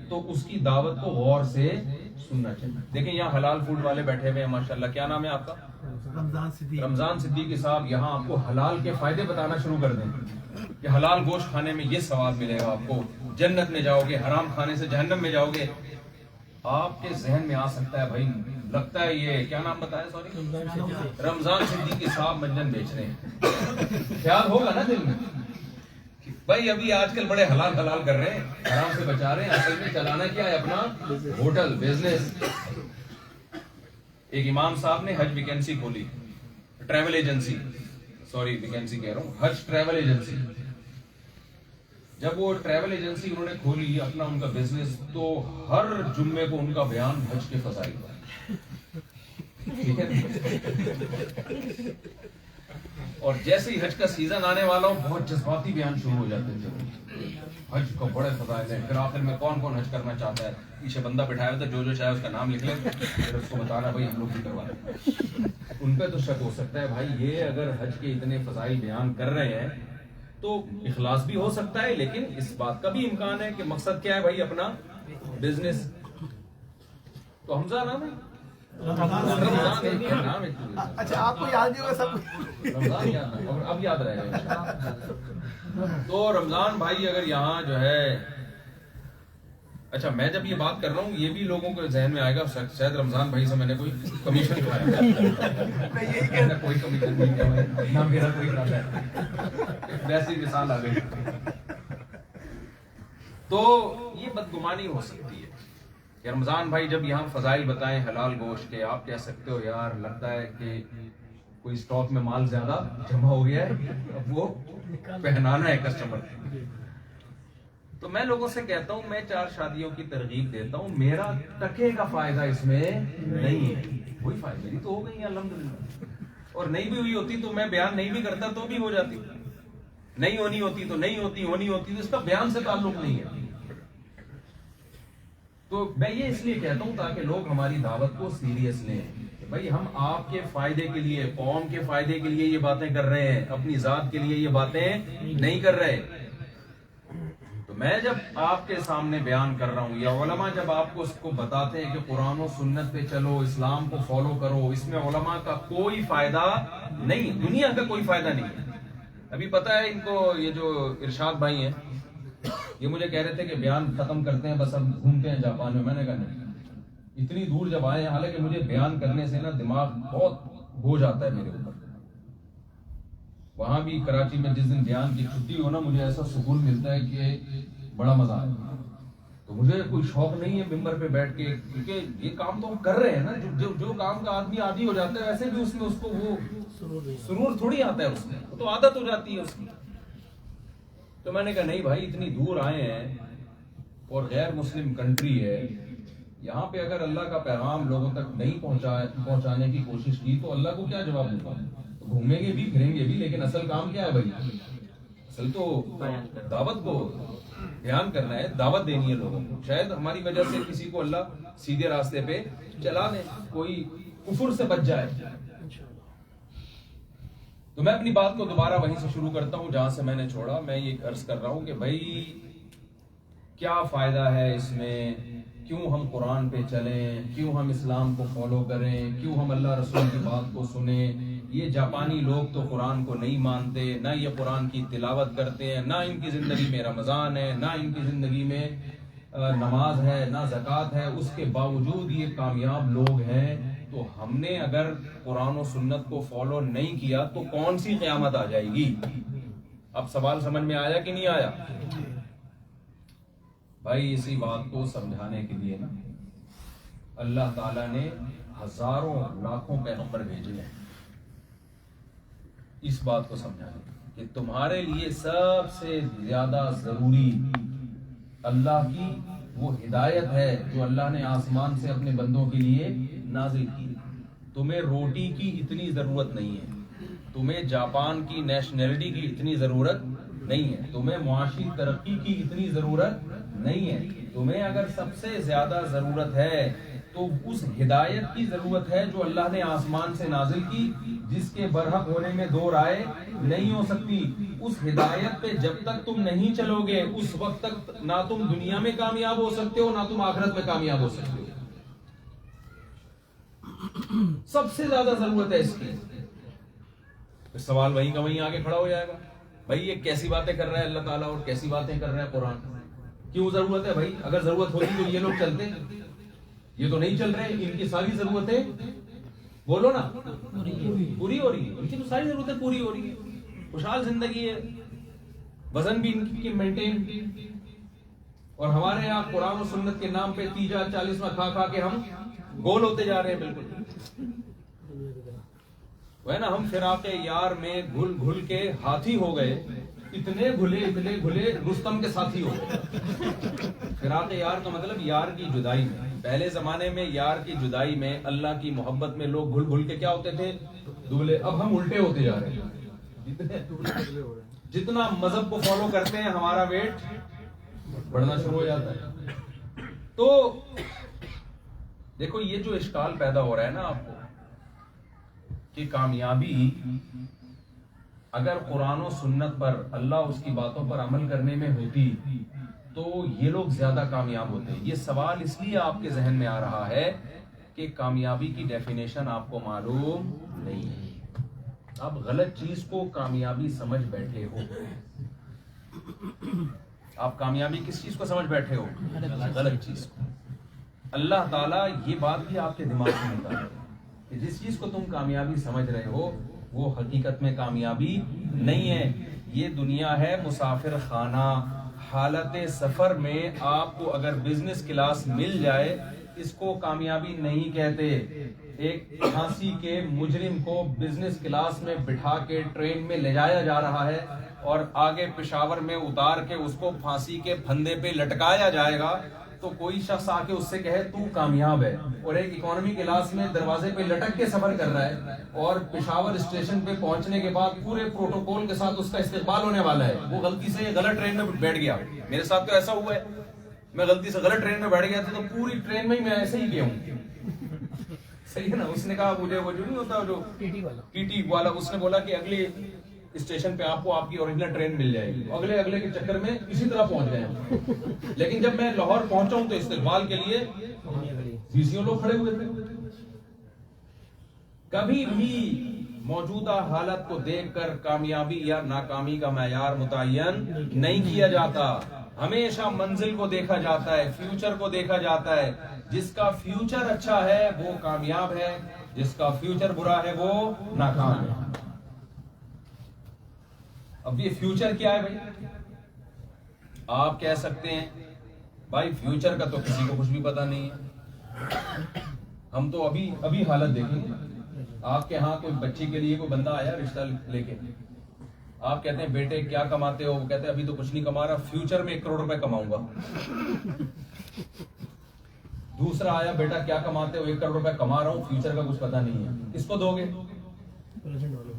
تو اس کی دعوت کو غور سے سننا چاہیے. دیکھیں یہاں حلال فوڈ والے بیٹھے ہوئے ہیں ماشاءاللہ. کیا نام ہے آپ کا؟ رمضان صدیقی صاحب. یہاں آپ کو حلال کے فائدے بتانا شروع کر دیں کہ حلال گوشت کھانے میں یہ ثواب ملے گا آپ کو, جنت میں جاؤ گے, حرام کھانے سے جہنم میں جاؤ گے. آپ کے ذہن میں آ سکتا ہے بھائی لگتا ہے یہ کیا نام بتایا, سوری, رمضان صدیقی صاحب منجن بیچ رہے ہیں. خیال ہوگا نا دل میں بھائی ابھی آج کل بڑے حلال کر رہے ہیں, حرام سے بچا رہے ہیں, اصل میں چلانا کیا ہے اپنا ہوٹل بزنس. ایک امام صاحب نے حج ویکینسی کھولی, ٹریول ایجنسی, سوری ویکینسی کہہ رہا ہوں, حج ٹریول ایجنسی. جب وہ ٹریول ایجنسی انہوں نے کھولی اپنا ان کا بزنس, تو ہر جمعے کو ان کا بیان حج کے فضائل پر. ٹھیک ہے, اور جیسے ہی حج کا سیزن آنے والا ہو بہت جذباتی بیان شروع ہو جاتے تھے. حج کو بڑے فضائل ہیں. پھر آخر میں کون کون حج کرنا چاہتا ہے, پیچھے بندہ بٹھایا ہوتا ہے, جو چاہے اس کا نام لکھ لے, پھر اس کو بتانا بھائی ہم لوگ بھی کروا لیں. ان پہ تو شک ہو سکتا ہے بھائی یہ اگر حج کے اتنے فضائل بیان کر رہے ہیں تو اخلاص بھی ہو سکتا ہے, لیکن اس بات کا بھی امکان ہے کہ مقصد کیا ہے بھائی اپنا بزنس. تو حمزہ نام ہے, اچھا آپ کو یاد نہیں ہوگا سب, رمضان یاد ہے, اب یاد رہے گا. تو رمضان بھائی اگر یہاں جو ہے, اچھا میں جب یہ بات کر رہا ہوں یہ بھی لوگوں کے ذہن میں آئے گا شاید رمضان بھائی سے میں نے کوئی کمیشن کھایا, کوئی کمیشن نہیں کیا, نہ میرا کوئی کھاتا ہے, ویسی مثال آ گئی. تو یہ بدگمانی ہو سکتی ہے کہ رمضان بھائی جب یہاں فضائل بتائیں حلال گوشت کے, آپ کہہ سکتے ہو یار لگتا ہے کہ کوئی اسٹاک میں مال زیادہ جمع ہو گیا ہے, اب وہ پہنانا ہے کسٹمر. تو میں لوگوں سے کہتا ہوں میں 4 شادیوں کی ترغیب دیتا ہوں, میرا ٹکے کا فائدہ اس میں نہیں ہے. کوئی فائدہ نہیں تو ہو گئی الحمدللہ, اور نہیں بھی ہوئی ہوتی تو میں بیان نہیں بھی کرتا تو بھی ہو جاتی, نہیں ہونی ہوتی تو نہیں ہوتی, ہونی ہوتی تو اس کا بیان سے تعلق نہیں ہے. تو میں یہ اس لیے کہتا ہوں تاکہ لوگ ہماری دعوت کو سیریس لیں کہ بھائی ہم آپ کے فائدے کے لیے, قوم کے فائدے کے لیے یہ باتیں کر رہے ہیں, اپنی ذات کے لیے یہ باتیں نہیں کر رہے. تو میں جب آپ کے سامنے بیان کر رہا ہوں یا علماء جب آپ کو اس کو بتاتے ہیں کہ قرآن و سنت پہ چلو, اسلام کو فالو کرو, اس میں علماء کا کوئی فائدہ نہیں, دنیا کا کوئی فائدہ نہیں ہے. ابھی پتا ہے ان کو یہ جو ارشاد بھائی ہیں یہ مجھے کہہ رہے تھے کہ بیان ختم کرتے ہیں بس اب گھومتے ہیں جاپان میں. میں نے کہا نہیں, اتنی دور جب آئے ہیں, حالانکہ مجھے بیان کرنے سے نا دماغ بہت بوجھ آتا ہے میرے اوپر. وہاں بھی کراچی میں جس دن بیان کی چھٹی ہو نا مجھے ایسا سکون ملتا ہے کہ بڑا مزہ آئے. تو مجھے کوئی شوق نہیں ہے ممبر پہ بیٹھ کے, کیونکہ یہ کام تو ہم کر رہے ہیں نا, جو کام کا آدمی عادی ہو جاتا ہے ویسے بھی اس میں اس کو وہ سرور تھوڑی آتا ہے, اس میں وہ تو عادت ہو جاتی ہے اس کی. تو میں نے کہا نہیں بھائی اتنی دور آئے ہیں اور غیر مسلم کنٹری ہے, یہاں پہ اگر اللہ کا پیغام لوگوں تک نہیں پہنچانے کی کوشش کی تو اللہ کو کیا جواب دوں گا. تو گھومیں گے بھی پھریں گے بھی, لیکن اصل کام کیا ہے بھائی, اصل تو دعوت کو بیان کرنا ہے, دعوت دینی ہے لوگوں کو. شاید ہماری وجہ سے کسی کو اللہ سیدھے راستے پہ چلا دے, کوئی کفر سے بچ جائے. تو میں اپنی بات کو دوبارہ وہیں سے شروع کرتا ہوں جہاں سے میں نے چھوڑا. میں یہ عرض کر رہا ہوں کہ بھائی کیا فائدہ ہے اس میں, کیوں ہم قرآن پہ چلیں, کیوں ہم اسلام کو فالو کریں, کیوں ہم اللہ رسول کی بات کو سنیں. یہ جاپانی لوگ تو قرآن کو نہیں مانتے, نہ یہ قرآن کی تلاوت کرتے ہیں, نہ ان کی زندگی میں رمضان ہے, نہ ان کی زندگی میں نماز ہے, نہ زکوٰۃ ہے, اس کے باوجود یہ کامیاب لوگ ہیں. تو ہم نے اگر قرآن و سنت کو فالو نہیں کیا تو کون سی قیامت آ جائے گی. اب سوال سمجھ میں آیا کہ نہیں آیا بھائی؟ اسی بات کو سمجھانے کے لیے نا اللہ تعالیٰ نے ہزاروں لاکھوں پیغمبر بھیجے ہیں, اس بات کو سمجھانے کہ تمہارے لیے سب سے زیادہ ضروری اللہ کی وہ ہدایت ہے جو اللہ نے آسمان سے اپنے بندوں کے لیے نازل کی. تمہیں روٹی کی اتنی ضرورت نہیں ہے, تمہیں جاپان کی نیشنلٹی کی اتنی ضرورت نہیں ہے, تمہیں معاشی ترقی کی اتنی ضرورت نہیں ہے. تمہیں اگر سب سے زیادہ ضرورت ہے تو اس ہدایت کی ضرورت ہے جو اللہ نے آسمان سے نازل کی، جس کے برحق ہونے میں دو رائے نہیں ہو سکتی۔ اس ہدایت پہ جب تک تم نہیں چلو گے اس وقت تک نہ تم دنیا میں کامیاب ہو سکتے ہو نہ تم آخرت میں کامیاب ہو سکتے ہو۔ سب سے زیادہ ضرورت ہے اس کی۔ سوال وہیں کا وہیں آگے کھڑا ہو جائے گا، بھائی یہ کیسی باتیں کر رہا ہے اللہ تعالیٰ اور کیسی باتیں کر رہا ہے قرآن؟ کیوں ضرورت ہے بھائی؟ اگر ضرورت ہوتی تو یہ لوگ چلتے، یہ تو نہیں چل رہے، ان کی ساری ضرورتیں بولو نا پوری ہو رہی ہے، ان کی تو ساری ضرورتیں پوری ہو رہی ہے، خوشحال زندگی ہے، وزن بھی ان کی مینٹین۔ اور ہمارے یہاں قرآن و سنت کے نام پہ 30-40 کھا کھا کے ہم گول ہوتے جا رہے ہیں۔ بالکل وہ ہے نا، ہم فراق یار میں گھل گھل کے ہاتھی ہو گئے، اتنے گھلے رستم کے ساتھی ہو گئے۔ فراق یار کا مطلب یار کی جدائی میں، پہلے زمانے میں یار کی جدائی میں اللہ کی محبت میں لوگ گھل گھل کے کیا ہوتے تھے؟ دبلے۔ اب ہم الٹے ہوتے جا رہے ہیں، جتنا مذہب کو فالو کرتے ہیں ہمارا ویٹ بڑھنا شروع ہو جاتا ہے۔ تو دیکھو یہ جو اشکال پیدا ہو رہا ہے نا آپ کو کہ کامیابی اگر قرآن و سنت پر، اللہ اس کی باتوں پر عمل کرنے میں ہوتی تو یہ لوگ زیادہ کامیاب ہوتے۔ یہ سوال اس لیے آپ کے ذہن میں آ رہا ہے کہ کامیابی کی ڈیفینیشن آپ کو معلوم نہیں ہے، آپ غلط چیز کو کامیابی سمجھ بیٹھے ہو۔ آپ کامیابی کس چیز کو سمجھ بیٹھے ہو؟ غلط چیز کو۔ اللہ تعالیٰ یہ بات بھی آپ کے دماغ سے نکال کہ جس چیز کو تم کامیابی سمجھ رہے ہو وہ حقیقت میں کامیابی نہیں ہے۔ یہ دنیا ہے مسافر خانہ، حالت سفر میں آپ کو اگر بزنس کلاس مل جائے اس کو کامیابی نہیں کہتے۔ ایک پھانسی کے مجرم کو بزنس کلاس میں بٹھا کے ٹرین میں لے جایا جا رہا ہے اور آگے پشاور میں اتار کے اس کو پھانسی کے پھندے پہ لٹکایا جائے گا تو کوئی شخص آ کے اس سے کہے تو کامیاب ہے، اور ایک اکانومی کلاس میں دروازے پہ لٹک کے سفر کر رہا ہے اور پشاور اسٹیشن پہ پہنچنے کے بعد پورے پروٹوکول کے ساتھ اس کا استقبال ہونے والا ہے، وہ غلطی سے غلط ٹرین میں بیٹھ گیا۔ میرے ساتھ تو ایسا ہوا ہے، میں غلطی سے غلط ٹرین میں بیٹھ گیا تھا تو پوری ٹرین میں ہی میں ایسے ہی گیا ہوں۔ صحیح ہے نا؟ اس نے کہا مجھے وہ جو نہیں ہوتا جو ٹی ٹی والا، اس نے بولا کہ اگلے اسٹیشن پہ آپ کو آپ کی اوریجنل ٹرین مل جائے گی، اگلے کے چکر میں اسی طرح پہنچ گئے ہم۔ لیکن جب میں لاہور پہنچا ہوں تو استقبال کے لیے سی لوگ کھڑے ہوئے تھے۔ کبھی بھی موجودہ حالت کو دیکھ کر کامیابی یا ناکامی کا معیار متعین نہیں کیا جاتا، ہمیشہ منزل کو دیکھا جاتا ہے، فیوچر کو دیکھا جاتا ہے۔ جس کا فیوچر اچھا ہے وہ کامیاب ہے، جس کا فیوچر برا ہے وہ ناکام ہے۔ اب یہ فیوچر کیا ہے بھائی؟ آپ کہہ سکتے ہیں بھائی فیوچر کا تو کسی کو کچھ بھی پتا نہیں ہے، ہم تو ابھی حالت دیکھیں گے۔ آپ کے ہاں کوئی بچی کے لیے کوئی بندہ آیا رشتہ لے کے، آپ کہتے ہیں بیٹے کیا کماتے ہو؟ وہ کہتے ہیں ابھی تو کچھ نہیں کما رہا، فیوچر میں 1 کروڑ روپے کماؤں گا۔ دوسرا آیا بیٹا کیا کماتے ہو؟ 1 کروڑ روپے کما رہا ہوں، فیوچر کا کچھ پتا نہیں ہے۔ کس کو دو گے؟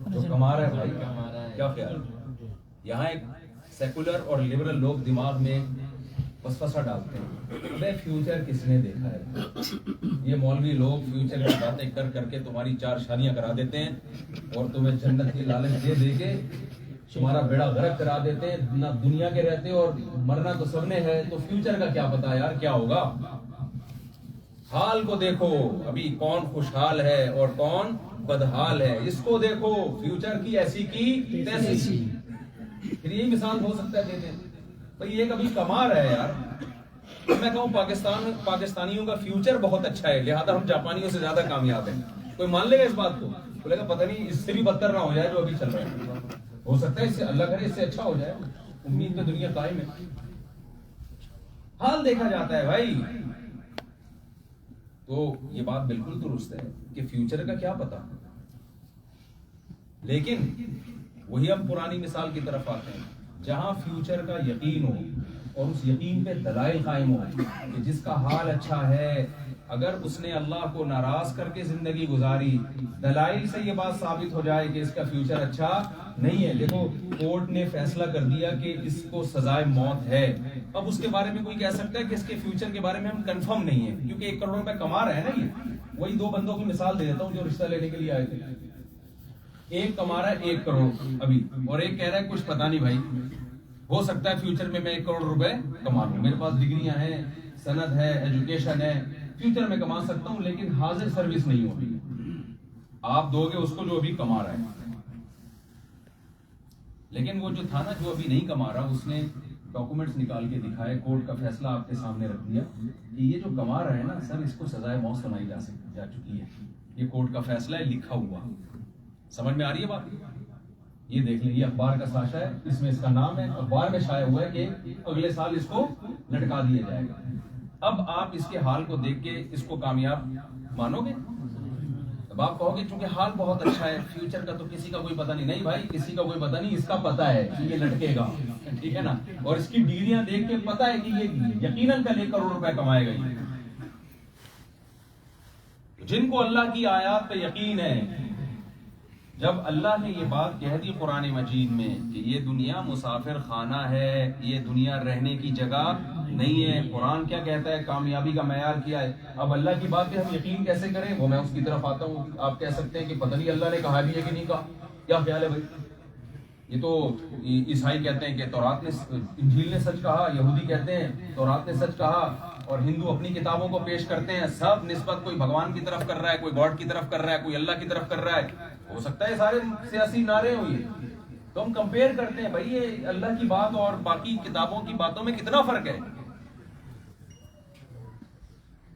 جو کما رہا ہے بھائی، کیا خیال؟ یہاں ایک سیکولر اور لبرل لوگ دماغ میں وسوسہ ڈالتے ہیں، ابے فیوچر کس نے دیکھا ہے؟ یہ مولوی لوگ فیوچر کی باتیں کر کر کے تمہاری 4 شادیاں کرا دیتے ہیں اور تمہیں جنت کی لالچ دے دے کے تمہارا بیڑا غرق کرا دیتے ہیں، نہ دنیا کے رہتے اور مرنا تو سب نے ہے، تو فیوچر کا کیا پتا یار کیا ہوگا؟ حال کو دیکھو، ابھی کون خوشحال ہے اور کون بدحال ہے، اس کو دیکھو، فیوچر کی ایسی کی تیسی۔ پھر یہی مثال ہو سکتا ہے دیتے بھئی یہ کبھی کما رہا ہے یار، میں کہوں پاکستانیوں کا فیوچر بہت اچھا ہے لہذا ہم جاپانیوں سے زیادہ کامیاب ہیں، کوئی مان لے گا اس بات کو؟ بولے گا پتہ نہیں اس سے بھی بدتر نہ ہو جائے جو ابھی چل رہا ہے، ہو سکتا ہے اس سے اللہ کرے اس سے اچھا ہو جائے، امید پہ دنیا قائم ہے۔ حال دیکھا جاتا ہے بھائی، تو یہ بات بالکل درست ہے کہ فیوچر کا کیا پتا، لیکن وہی ہم پرانی مثال کی طرف آتے ہیں جہاں فیوچر کا یقین ہو اور اس یقین پہ دلائل قائم ہو کہ جس کا حال اچھا ہے اگر اس نے اللہ کو ناراض کر کے زندگی گزاری، دلائل سے یہ بات ثابت ہو جائے کہ اس کا فیوچر اچھا نہیں ہے، دیکھو کورٹ نے فیصلہ کر دیا کہ اس کو سزائے موت ہے، اب اس کے بارے میں کوئی کہہ سکتا ہے کہ اس کے فیوچر کے بارے میں ہم کنفرم نہیں ہیں، کیونکہ 1 کروڑ روپے کما رہے ہیں نا، یہ وہی 2 بندوں کی مثال دے دیتا ہوں جو رشتہ لینے کے لیے آئے تھے، ایک کما رہا ہے 1 کروڑ ابھی، اور ایک کہہ رہا ہے کچھ پتا نہیں بھائی، ہو سکتا ہے فیوچر میں 1 کروڑ روپے کما لوں، میرے پاس ڈگریاں ہیں، سند ہے، ایجوکیشن ہے، فیوچر میں کما سکتا ہوں، لیکن حاضر سروس نہیں ہوگی، آپ دو گے اس کو جو ابھی کما رہا ہے۔ لیکن وہ جو تھا نا جو ابھی نہیں کما رہا، اس نے ڈاکومنٹس نکال کے دکھائے، کورٹ کا فیصلہ آپ کے سامنے رکھ دیا کہ یہ جو کما رہا ہے نا سر، اس کو سزائے موت سنائی جا چکی ہے، یہ کورٹ کا فیصلہ ہے، لکھا ہوا، سمجھ میں آ رہی ہے بات؟ یہ دیکھ لیں، یہ اخبار کا ساشا ہے، اس میں اس کا نام ہے، اخبار میں شائع ہوا ہے کہ اگلے سال اس کو لٹکا دیا جائے گا۔ اب آپ اس کے حال کو دیکھ کے اس کو کامیاب مانو گے؟ اب آپ کہو گے چونکہ حال بہت اچھا ہے، فیوچر کا تو کسی کا کوئی پتہ نہیں، نہیں بھائی کسی کا کوئی پتہ نہیں، اس کا پتہ ہے کہ یہ لٹکے گا، ٹھیک ہے نا، اور اس کی ڈگریاں دیکھ کے پتہ ہے کہ یہ یقیناً کل 1 کروڑ روپے کمائے گا ہی۔ جن کو اللہ کی آیات پہ یقین ہے، جب اللہ نے یہ بات کہہ دی قرآن مجید میں کہ یہ دنیا مسافر خانہ ہے، یہ دنیا رہنے کی جگہ نہیں ہے، قرآن کیا کہتا ہے، کامیابی کا معیار کیا ہے، اب اللہ کی بات پہ ہم یقین کیسے کریں؟ وہ میں اس کی طرف آتا ہوں، آپ کہہ سکتے ہیں کہ پتہ نہیں اللہ نے کہا بھی ہے کہ نہیں کہا، کیا خیال ہے بھائی؟ یہ تو عیسائی کہتے ہیں کہ تورات نے، انجیل نے سچ کہا، یہودی کہتے ہیں تورات نے سچ کہا، اور ہندو اپنی کتابوں کو پیش کرتے ہیں، سب نسبت کوئی بھگوان کی طرف کر رہا ہے، کوئی گاڈ کی طرف کر رہا ہے، کوئی اللہ کی طرف کر رہا ہے، ہو سکتا ہے سارے سیاسی نعرے ہوئے، تو ہم کمپیئر کرتے ہیں بھائی یہ اللہ کی بات اور باقی کتابوں کی باتوں میں کتنا فرق ہے۔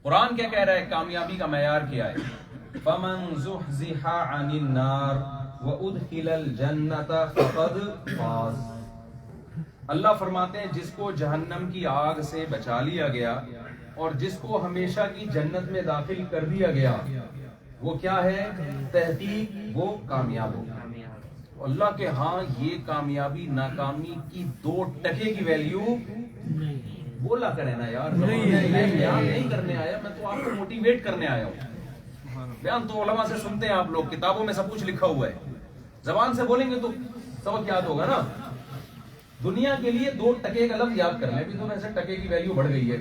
قرآن کیا کہہ رہا ہے، کامیابی کا معیار کیا ہے، فَمَن زُحْزِحَ عَنِ النَّارِ وَأُدْخِلَ الْجَنَّةَ فَقَدْ فَازَ۔ اللہ فرماتے ہیں جس کو جہنم کی آگ سے بچا لیا گیا اور جس کو ہمیشہ کی جنت میں داخل کر دیا گیا، وہ کیا ہے؟ تحقیق وہ کامیاب ہو۔ اللہ کے ہاں یہ کامیابی ناکامی کی 2 ٹکے کی ویلیو بولا کرے نا یار، میں بیان نہیں کرنے آیا، میں تو آپ کو موٹیویٹ کرنے آیا ہوں۔ بیان تو علماء سے سنتے ہیں آپ لوگ، کتابوں میں سب کچھ لکھا ہوا ہے، زبان سے بولیں گے تو سبق یاد ہوگا نا۔ دنیا کے لیے 2 ٹکے کا لفظ یاد کر لیں، ابھی تو ویسے ٹکے کی ویلیو بڑھ گئی ہے،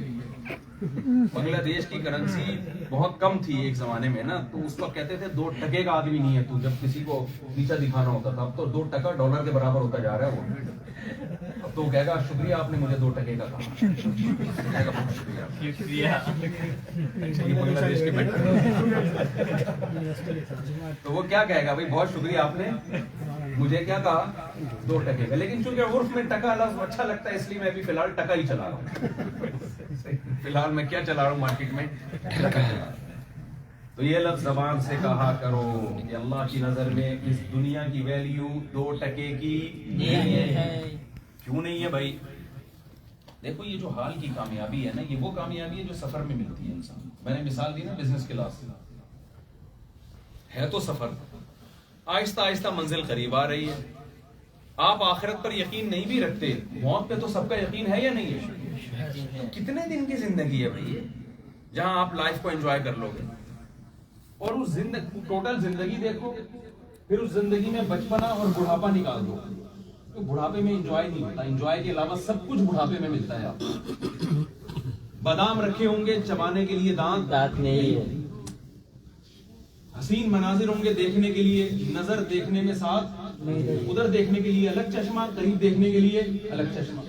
بنگلہ دیش کی کرنسی بہت کم تھی ایک زمانے میں نا، تو اس وقت کہتے تھے 2 ٹکے کا آدمی نہیں ہے تو، جب کسی کو نیچا دکھانا ہوتا تھا، اب تو 2 ٹکا ڈالر کے برابر ہوتا جا رہا ہے وہ، اب تو وہ کہے گا شکریہ آپ نے مجھے 2 ٹکے کا کہا، شکریہ بنگلہ دیش کے تو وہ کیا کہے گا بھائی بہت شکریہ آپ نے مجھے کیا کہا 2 ٹکے کا، لیکن چونکہ عرف میں ٹکا لفظ اچھا لگتا ہے اس لیے میں ابھی فی الحال ٹکا ہی چلا رہا ہوں، فی الحال میں کیا چلا رہا ہوں مارکیٹ میں ٹکا چلا رہا ہوں۔ تو یہ لفظ زبان سے کہا کرو کہ اللہ کی نظر میں اس دنیا کی ویلیو 2 ٹکے کی نہیں ہے۔ کیوں نہیں ہے بھائی؟ دیکھو یہ جو حال کی کامیابی ہے نا، یہ وہ کامیابی ہے جو سفر میں ملتی ہے انسان، میں نے مثال دی نا بزنس کلاس ہے تو سفر، آہستہ آہستہ منزل قریب آ رہی ہے، آپ آخرت پر یقین نہیں بھی رکھتے، موت پہ تو سب کا یقین ہے یا نہیں ہے؟ تو کتنے دن کی زندگی ہے بھائی جہاں آپ لائف کو انجوائے کر لو گے، اور اس زندگی ٹوٹل زندگی دیکھو، پھر اس زندگی میں بچپنا اور بڑھاپا نکال دو، تو بڑھاپے میں انجوائے نہیں ہوتا، انجوائے کے علاوہ سب کچھ بڑھاپے میں ملتا ہے آپ کو، بادام رکھے ہوں گے چبانے کے لیے دانت نہیں ہے، حسین مناظر ہوں گے دیکھنے کے لیے، نظر دیکھنے میں ساتھ، ادھر دیکھنے کے لیے الگ چشمہ، قریب دیکھنے کے لیے الگ چشمہ،